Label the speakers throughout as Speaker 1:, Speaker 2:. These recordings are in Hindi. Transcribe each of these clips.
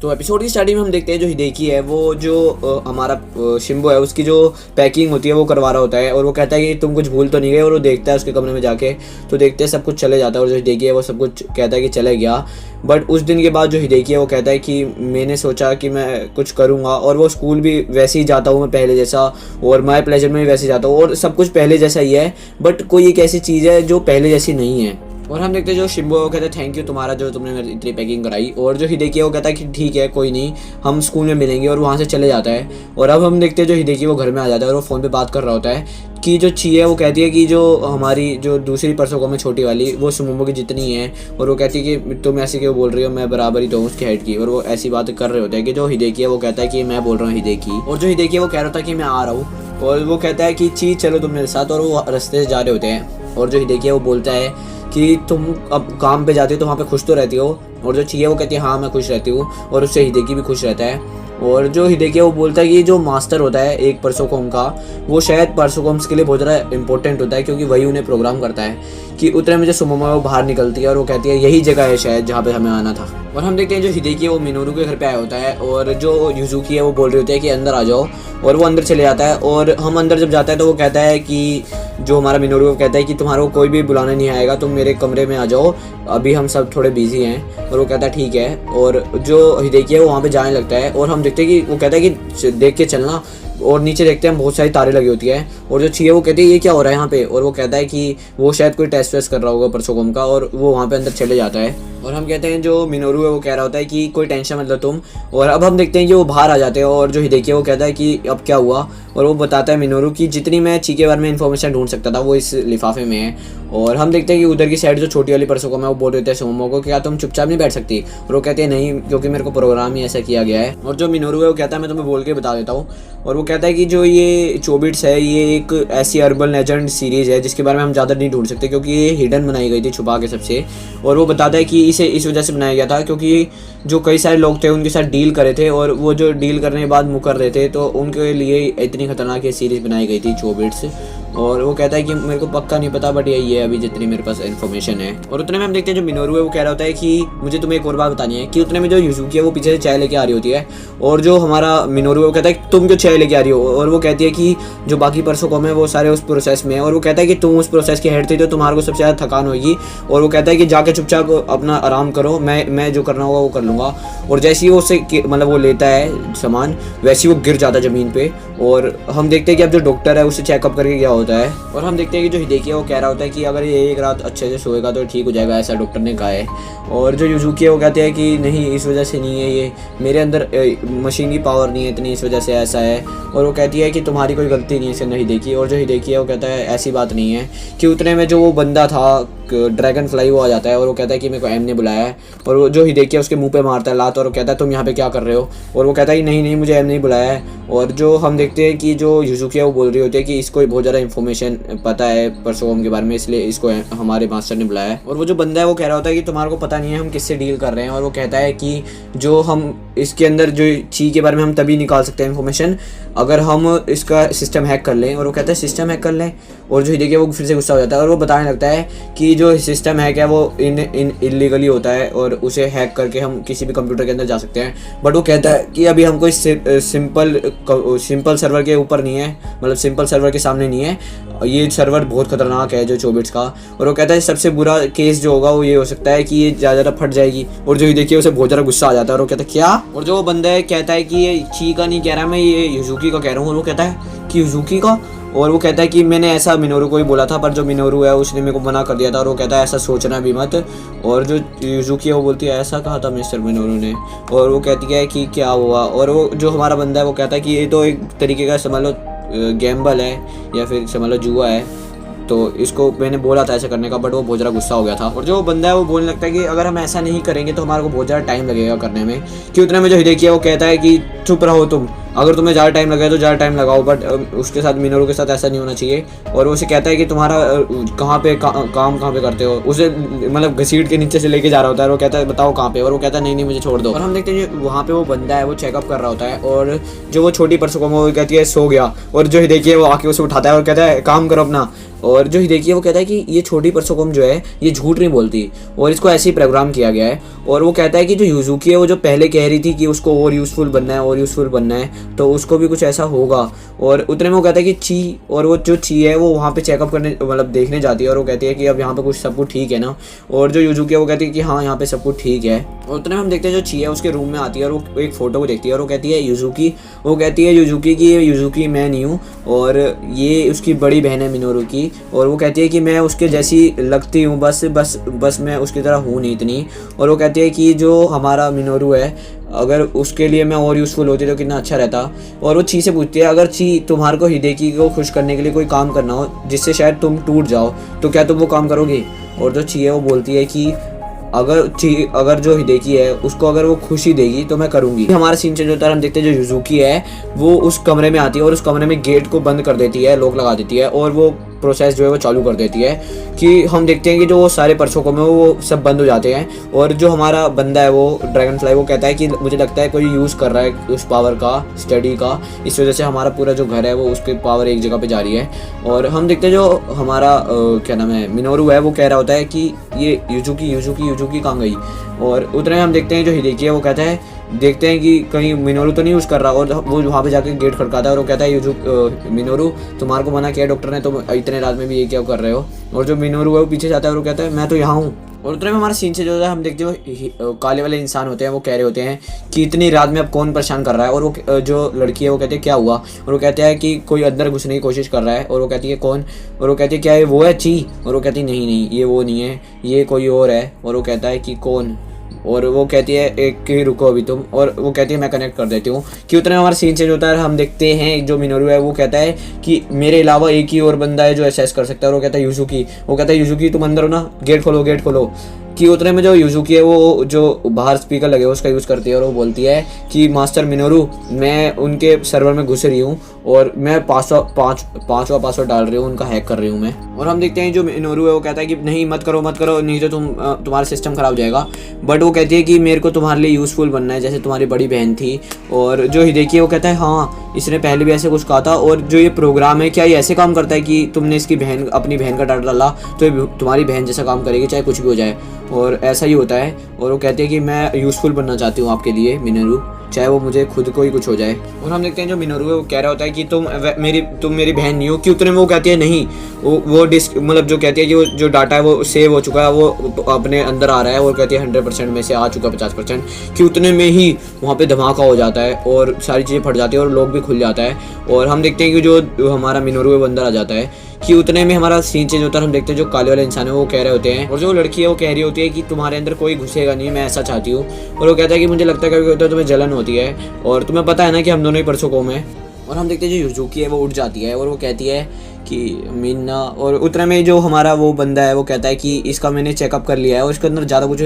Speaker 1: तो एपिसोड की स्टार्टिंग में हम देखते हैं जो हिदेकी है वो जो हमारा शिम्बो है उसकी जो पैकिंग होती है वो करवा रहा होता है और वो कहता है कि तुम कुछ भूल तो नहीं गए, और वो देखता है उसके कमरे में जाके तो देखते हैं सब कुछ चले जाता है और जो हिदेकी है वो सब कुछ कहता है कि चले गया। बट उस दिन के बाद जो हिदेकी है वो कहता है कि मैंने सोचा कि मैं कुछ करूँगा, और वो स्कूल भी वैसे ही जाता हूँ मैं पहले जैसा, और माय प्लेजर में भी वैसे जाता हूँ और सब कुछ पहले जैसा ही है, बट कोई एक ऐसी चीज़ है जो पहले जैसी नहीं है। और हम देखते हैं जो शिम्बो है वो कहता है थैंक यू तुम्हारा जो तुमने मेरी इतनी पैकिंग कराई, और जो हिदेकी है वो कहता है कि ठीक है कोई नहीं हम स्कूल में मिलेंगे, और वहाँ से चले जाता है। और अब हम देखते हैं जो हिदेकी वो घर में आ जाता है और वो फ़ोन पे बात कर रहा होता है कि जो ची है वो कहती है कि जो हमारी जो दूसरी परसों को में छोटी वाली वो सुमोमो की जितनी है, और वो कहती है कि तुम ऐसे क्यों बोल रही हो, मैं बराबर ही तो हूँ उसकी हाइट की, और वो ऐसी बात कर रहे होते हैं कि जो हिदेकी है वो कहता है कि मैं बोल रहा हूँ हिदेकी, और जो हिदेकी है वो कह रहा था कि मैं आ रहा हूँ, और वो कहता है कि ची चलो तुम मेरे साथ, और वो रास्ते से जा रहे होते हैं। और जो हिदेकी है वो बोलता है कि तुम अब काम पे जाती हो तो वहाँ पे खुश तो रहती हो, और जो ची है वो कहती है हाँ मैं खुश रहती हूँ, और उससे हिदेकी भी खुश रहता है। और जो हिदेकी है वो बोलता है कि जो मास्टर होता है एक परसोकोम का वो शायद परसोकोम्स के लिए बहुत ज़्यादा इंपॉर्टेंट होता है, क्योंकि वही उन्हें प्रोग्राम करता है कि उतने में जो सुमोमो है वो बाहर निकलती है और वो कहती है यही जगह है शायद जहाँ पे हमें आना था। और हम देखते हैं जो हिदेकी है वो मिनोरू के घर पे आया होता है, और जो युजुकी है वो बोल रही होती है कि अंदर आ जाओ, और वो अंदर चले जाता है। और हम अंदर जब जाता है तो वो कहता है कि जो हमारा मिनोरू वो कहता है कि तुम्हारा को कोई भी बुलाने नहीं आएगा, तुम मेरे कमरे में आ जाओ, अभी हम सब थोड़े बिजी हैं। और वो कहता है ठीक है, और जो हिदेकी है वो वहाँ पे जाने लगता है, और हम देखते हैं कि वो कहता है कि देख के चलना, और नीचे देखते हैं बहुत सारी तारें लगी होती है। और जो ची है वो कहती है ये क्या हो रहा है यहाँ पे, और वो कहता है कि वो शायद कोई टेस्ट वेस्ट कर रहा होगा परसोकोम का, और वो वहाँ पे अंदर चले जाता है। और हम कहते हैं जो मिनोरू है वो कह रहा होता है कि कोई टेंशन मत लो तुम, और अब हम देखते हैं कि वो बाहर आ जाते हैं, और जो हिदेकी है वो कहता है कि अब क्या हुआ, और वो बताता है मिनोरू की जितनी मैं ची के बारे में इन्फॉर्मेशन ढूंढ सकता था वो इस लिफाफे में है। और हम देखते हैं कि उधर की साइड जो छोटी वाली परसोकोम है वो बोल देते हैं सुमोमो को क्या तुम चुपचाप नहीं बैठ सकती, और वो कहते हैं नहीं क्योंकि मेरे को प्रोग्राम ही ऐसा किया गया है। और जो मिनोरू है वो कहता है मैं तुम्हें बोल के बता देता हूँ, और वो कहता है कि जो ये चोबिट्स है ये एक ऐसी अर्बन लेजेंड सीरीज़ है जिसके बारे में हम ज़्यादा नहीं ढूंढ सकते, क्योंकि ये हिडन बनाई गई थी छुपा के सबसे। और वो बताता है कि इसे इस वजह से बनाया गया था क्योंकि जो कई सारे लोग थे उनके साथ डील करे थे, और वो जो डील करने के बाद मुकर रहे थे, तो उनके लिए इतनी खतरनाक ये सीरीज़ बनाई गई थी चोबिट्स। और वो कहता है कि मेरे को पक्का नहीं पता बट यही है अभी जितनी मेरे पास इन्फॉर्मेशन है। और उतने में हम देखते हैं जो मिनोरू है वो कह रहा होता है कि मुझे तुम्हें एक और बात बतानी है, कि उतने में जो युजुकी है वो पीछे से चाय लेके आ रही होती है, और जो हमारा मिनोरू है वो कहता है तुम क्यों चाय लेके आ रही हो, और वो कहती है कि जो बाकी परसोकोम है वो सारे उस प्रोसेस में है, और वो कहता है कि तुम उस प्रोसेस की हेड थी तो तुम्हारे को सबसे ज़्यादा थकान होगी, और वो कहता है कि जाके चुपचाप अपना आराम करो, मैं जो करना होगा वो कर लूँगा। और जैसे ही वो उससे मतलब वो लेता है सामान वैसे ही वो गिर जाता है ज़मीन पे, और हम देखते हैं कि अब जो डॉक्टर है उससे चेकअप करके क्या होता है। और हम देखते हैं कि जो हिदेकी है वो कह रहा होता है कि अगर ये एक रात अच्छे से सोएगा तो ठीक हो जाएगा, ऐसा डॉक्टर ने कहा है। और जो युजुकी है वो कहते हैं कि नहीं इस वजह से नहीं है, ये मेरे अंदर मशीन की पावर नहीं है इतनी, इस वजह से ऐसा है। और वो कहती है कि तुम्हारी कोई गलती नहीं है इससे हिदेकी। और जो हिदेकी है वो कहता है ऐसी बात नहीं है, कि उतने में जो वो बंदा था ड्रैगन फ्लाई वो आ जाता है, और वो कहता है कि मेरे को एम ने बुलाया है, और वो जो हिदेकी है उसके मुंह पे मारता है लात, और वो कहता है तुम यहाँ पे क्या कर रहे हो, और वो कहता है कि नहीं मुझे एम नहीं बुलाया है। और जो हम देखते हैं कि जो युजुकी है वो बोल रही होती है कि इसको बहुत ज़्यादा इन्फॉर्मेशन पता है परसोकोम के बारे में, इसलिए इसको हमारे मास्टर ने बुलाया है। और वो जो बंदा है वो कह रहा होता है कि तुम्हारे को पता नहीं है हम किससे डील कर रहे हैं, और वो कहता है कि जो हम इसके अंदर जो ची के बारे में हम तभी निकाल सकते हैं इन्फॉर्मेशन अगर हम इसका सिस्टम हैक कर लें, और वो कहता है सिस्टम हैक कर लें। और जो हिदेकी है वो फिर से गुस्सा हो जाता है, और वो बताने लगता है कि जो सिस्टम हैक है वो इलीगली होता है, और उसे हैक करके हम किसी भी कंप्यूटर के अंदर जा सकते हैं। बट वो कहता है कि अभी हमको इस सिंपल सर्वर के ऊपर नहीं है, मतलब सिंपल सर्वर के सामने नहीं है, ये सर्वर बहुत खतरनाक है जो चोबिट्स का। और वो कहता है सबसे बुरा केस जो होगा वो ये हो सकता है कि ये ज़्यादा फट जाएगी। और जो हिदेकी है उसे बहुत ज़्यादा गुस्सा आ जाता है, और वो कहता है क्या, और जो बंदा है कहता है कि ये ची का नहीं कह रहा मैं ये युजुकी का कह रहा हूँ, और वो कहता है कि युजुकी का, और वो कहता है कि मैंने ऐसा मिनोरू को ही बोला था पर जो मिनोरू है उसने मेरे को मना कर दिया था, और वो कहता है ऐसा सोचना भी मत। और जो युजुकी है वो बोलती है ऐसा कहा था मिस्टर मिनोरू ने, और वो कहती है कि क्या हुआ। और वो जो हमारा बंदा है वो कहता है कि ये तो एक तरीके का समझ लो गैम्बल है या फिर समझ लो जुआ है, तो इसको मैंने बोला था ऐसा करने का, बट वो बहुत ज़्यादा गुस्सा हो गया था। और जो बंदा है वो बोलने लगता है कि अगर हम ऐसा नहीं करेंगे तो हमारे को बहुत ज़्यादा टाइम लगेगा करने में, कि उतने में जो हिदेकी है वो कहता है कि चुप रहो तुम, अगर तुम्हें ज़्यादा टाइम लगे तो ज़्यादा टाइम लगाओ, बट उसके साथ मिनोरू के साथ ऐसा नहीं होना चाहिए। और वो उसे कहता है कि तुम्हारा कहाँ पे काम कहाँ पे करते हो, उसे मतलब घसीट के नीचे से लेके जा रहा होता है, और वो कहता है बताओ कहाँ पे, और वो कहता है नहीं मुझे छोड़ दो। और हम देखते हैं वहाँ पे वो बंदा है वो चेकअप कर रहा होता है, और जो वो छोटी परसोकोम वो कहती है सो गया, और जो हिदेकी है वो आके उसे उठाता है और कहता है काम करो अपना, और जो हिदेकी है वो कहता है कि ये छोटी परसोकम जो है ये झूठ नहीं बोलती और इसको ऐसे ही प्रोग्राम किया गया है। और वो कहता है कि जो यूजुकी है वो जो पहले कह रही थी कि उसको और यूज़फुल बनना है और यूज़फुल बनना है, तो उसको भी कुछ ऐसा होगा। और उतने में वो कहता है कि ची, और वो जो ची है वो वहाँ पे चेकअप करने मतलब देखने जाती है और वो कहती है कि अब यहाँ पे कुछ सब कुछ ठीक है ना। और जो यूजुकी है वो कहती है कि हाँ यहाँ पे सब कुछ ठीक है। और उतने में हम देखते हैं जो ची है उसके रूम में आती है और वो एक फ़ोटो को देखती है और वो कहती है यूजुकी, वो कहती है यूजुकी कि ये यूजुकी मैं नहीं हूँ और ये उसकी बड़ी बहन है मिनोरू की। और वो कहती है कि मैं उसके जैसी लगती हूँ, बस मैं उसकी तरह हूँ नहीं इतनी। और वो कहती है कि जो हमारा मिनोरू है अगर उसके लिए मैं और यूज़फुल होती तो कितना अच्छा रहता। और वो ची से पूछती है अगर ची तुम्हारे को हिदेकी को खुश करने के लिए कोई काम करना हो जिससे शायद तुम टूट जाओ तो क्या तुम वो काम करोगे। और जो ची है वो बोलती है कि अगर जो हिदेकी है उसको अगर वो खुशी देगी तो मैं करूँगी। हमारा सीन चेंज होता है, हम देखते हैं जो यूजुकी है वो उस कमरे में आती है और उस कमरे में गेट को बंद कर देती है, लॉक लगा देती है और वो प्रोसेस जो है वो चालू कर देती है कि हम देखते हैं कि जो वो सारे परसों में वो सब बंद हो जाते हैं। और जो हमारा बंदा है वो ड्रैगन फ्लाई वो कहता है कि मुझे लगता है कोई यूज़ कर रहा है उस पावर का, स्टडी का, इस वजह से हमारा पूरा जो घर है वो उसकी पावर एक जगह पे जा रही है। और हम देखते हैं जो हमारा क्या नाम है मिनोरू है वो कह रहा होता है कि ये यूजुकी कहाँ गई। और उतने में हम देखते हैं जो हिदेकी है वो कहता है देखते हैं कि कहीं मिनोरू तो नहीं यूज़ कर रहा। और वो वहाँ पे जाके गेट खड़काता है और वो कहता है मिनोरू तुम्हारे को मना किया डॉक्टर ने, तुम इतने रात में भी ये क्या कर रहे हो। और जो मिनोरू है वो पीछे जाता है और वो कहता है मैं तो यहाँ हूँ। और उतने में हमारा सीन से जो है हम देखते हो काले वाले इंसान होते हैं वो कह रहे होते हैं कि इतनी रात में अब कौन परेशान कर रहा है। और वो जो लड़की है वो कहती है क्या हुआ। और वो कहते हैं कि कोई अंदर घुसने की कोशिश कर रहा है। और वो कहती है कौन। और वो कहती है क्या है वो है ची। और वो कहती है नहीं ये वो नहीं है, ये कोई और है। और वो कहता है कि कौन। और वो कहती है एक कि रुको अभी तुम। और वो कहती है मैं कनेक्ट कर देती हूँ। कि उतने हमारा सीन चेंज होता है, हम देखते हैं जो मिनोरू है वो कहता है कि मेरे अलावा एक ही और बंदा है जो एसेस कर सकता है। और वो कहता है यूजुकी। वो कहता है यूजुकी तुम अंदर हो ना, गेट खोलो। कि उतने में जो यूजुकी है वो जो बाहर स्पीकर लगे हुए उसका यूज़ करती है और वो बोलती है कि मास्टर मिनोरू मैं उनके सर्वर में घुस रही हूँ और मैं पाँचवा पासवर्ड डाल रही हूँ, उनका हैक कर रही हूँ मैं। और हम देखते हैं जो मिनोरू है वो कहता है कि नहीं मत करो नहीं तो तुम्हारा सिस्टम ख़राब हो जाएगा। बट वो कहती है कि मेरे को तुम्हारे लिए यूज़फुल बनना है जैसे तुम्हारी बड़ी बहन थी। और जो हिदेकी है वो कहता है हाँ इसने पहले भी ऐसे कुछ कहा था। और जो ये प्रोग्राम है क्या ये ऐसे काम करता है कि तुमने इसकी अपनी बहन का डाटा डाला तो ये तुम्हारी बहन जैसा काम करेगी चाहे कुछ भी हो जाए। और ऐसा ही होता है। और वो कहते हैं कि मैं यूज़फुल बनना चाहती हूँ आपके लिए मिनोरू, चाहे वो मुझे खुद को ही कुछ हो जाए। और हम देखते हैं जो मिनोरू है वो कह रहा होता है कि तुम मेरी बहन नहीं हो। कि उतने में वो कहती है नहीं वो डिस्क मतलब जो कहती है कि वो जो डाटा है वो सेव हो चुका है, वो अपने अंदर आ रहा है। और कहती है 100% में से आ चुका 50%। कि उतने में ही वहाँ पे धमाका हो जाता है और सारी चीज़ें फट जाती है और लोग भी खुल जाता है। और हम देखते हैं कि जो हमारा मिनोरू है वो अंदर आ जाता है। कि उतने में हमारा सीन चेंज होता है, हम देखते हैं जो काले वाले इंसान है वो कह रहे होते हैं। और जो लड़की है वो कह रही होती है कि तुम्हारे अंदर कोई घुसेगा नहीं, मैं ऐसा चाहती हूँ। और वो कहता है कि मुझे लगता है कभी तुम्हें जलन होती है और तुम्हें पता है ना कि हम दोनों ही परसों कौम है। और हम देखते हैं जो यूजुकी है वो उठ जाती है और वो कहती है कि मीना। और उतने में जो हमारा वो बंदा है वो कहता है कि इसका मैंने चेकअप कर लिया है और इसके अंदर ज़्यादा कुछ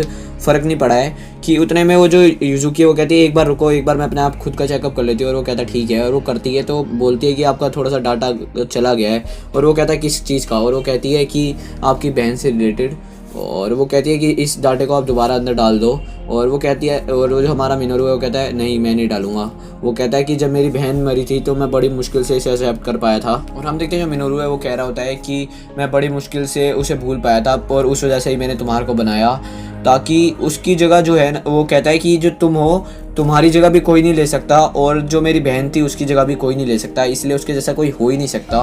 Speaker 1: फ़र्क नहीं पड़ा है। कि उतने में वो जो यूजुकी है वो कहती है एक बार रुको, एक बार मैं अपने आप खुद का चेकअप कर लेती हूँ। और वो कहता है ठीक है। और वो करती है तो बोलती है कि आपका थोड़ा सा डाटा चला गया है। और वो कहता है किस चीज़ का। और वो कहती है कि आपकी बहन से रिलेटेड। और वो कहती है कि इस डाटे को आप दोबारा अंदर डाल दो। और वो कहती है और वो जो हमारा मिनोरू है वो कहता है नहीं मैं नहीं डालूंगा। वो कहता है कि जब मेरी बहन मरी थी तो मैं बड़ी मुश्किल से इसे एक्सेप्ट कर पाया था। और हम देखते हैं जो मिनोरू है वो कह रहा होता है कि मैं बड़ी मुश्किल से उसे भूल पाया था और उस वजह से ही मैंने तुम्हारे को बनाया ताकि उसकी जगह जो है ना, वो कहता है कि जो तुम हो तुम्हारी जगह भी कोई नहीं ले सकता और जो मेरी बहन थी उसकी जगह भी कोई नहीं ले सकता, इसलिए उसके जैसा कोई हो ही नहीं सकता।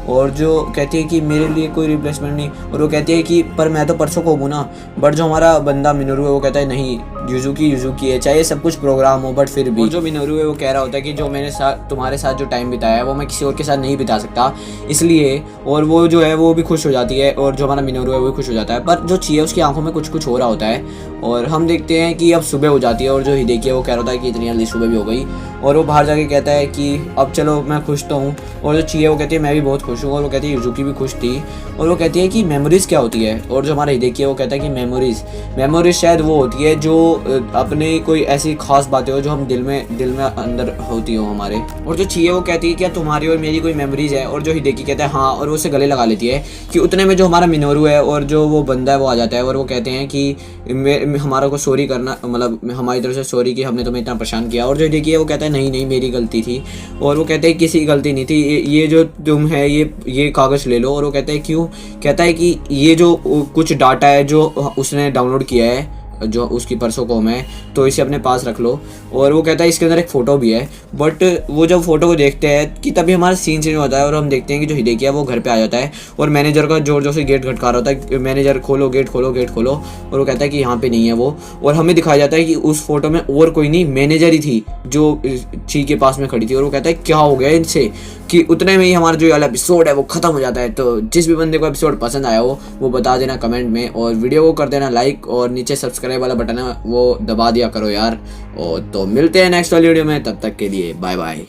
Speaker 1: और जो कहती है कि मेरे लिए कोई रिप्लेसमेंट नहीं। और वो कहती है कि पर मैं तो परसों को हूँ ना। बट जो हमारा बंदा मिनोरू है वो कहता है नहीं यूजुकी है, चाहे सब कुछ प्रोग्राम हो बट फिर भी। और जो मिनोरू है वो कह रहा होता है कि जो मैंने तुम्हारे साथ जो टाइम बिताया है वो मैं किसी और के साथ नहीं बिता सकता इसलिए। और वो जो है वो भी खुश हो जाती है और जो हमारा मिनोरू है वो भी खुश हो जाता है। पर जो ची है उसकी आंखों में कुछ हो रहा होता है। और हम देखते हैं कि अब सुबह हो जाती है और जो हिदेकी है वो कह रहा होता है कि इतनी जल्दी सुबह भी हो गई। और वो बाहर जाके कहता है कि अब चलो मैं खुश तो हूँ। और जो ची है वो कहती है मैं भी बहुत खुश हूँ। और वो कहती है यूजुकी भी खुश थी। और वो कहती है कि मेमोरीज़ क्या होती है। और जो हमारा हिदेकी है वो कहता है कि मेमोरीज़ शायद वो होती है जो अपनी कोई ऐसी खास बातें हो जो हम दिल में अंदर होती हो हमारे। और जो चीज़ वो कहती है क्या तुम्हारी और मेरी कोई मेमोरीज है, और जो हिडेकी कहता है हाँ, और वो उसे गले लगा लेती है कि उतने में जो हमारा मिनोरू है और जो वो बंदा है वो आ जाता है और वो कहते हैं कि हमारा को सॉरी करना, मतलब हमारी तरफ से सॉरी कि हमने तुम्हें इतना परेशान किया। और जो हिडेकी है वो कहता है नहीं नहीं मेरी गलती थी, और वो कहते हैं किसी की गलती नहीं थी, ये जो तुम है ये कागज़ ले लो। और वो कहता है क्यों, कहता है कि ये जो कुछ डाटा है जो उसने डाउनलोड किया है जो उसकी परसों कॉम है, तो इसे अपने पास रख लो। और वो कहता है इसके अंदर एक फ़ोटो भी है। बट वो जब फोटो को देखते हैं कि तभी हमारा सीन चेंज होता है और हम देखते हैं कि जो हिडेकी है वो घर पे आ जाता है और मैनेजर का जोर जोर से गेट खटका रहा होता है, मैनेजर खोलो गेट खोलो गेट खोलो। और वो कहता है कि यहाँ पे नहीं है वो, और हमें दिखाया जाता है कि उस फोटो में और कोई नहीं मैनेजर ही थी जो ची के पास में खड़ी थी। और वो कहता है क्या हो गया इनसे, कि उतने में ही हमारा जो वाला एपिसोड है वो ख़त्म हो जाता है। तो जिस भी बंदे को एपिसोड पसंद आया हो वो बता देना कमेंट में, और वीडियो को कर देना लाइक, और नीचे सब्सक्राइब वाला बटन है वो दबा दिया करो यार। और तो मिलते हैं नेक्स्ट वाली वीडियो में, तब तक के लिए बाय बाय।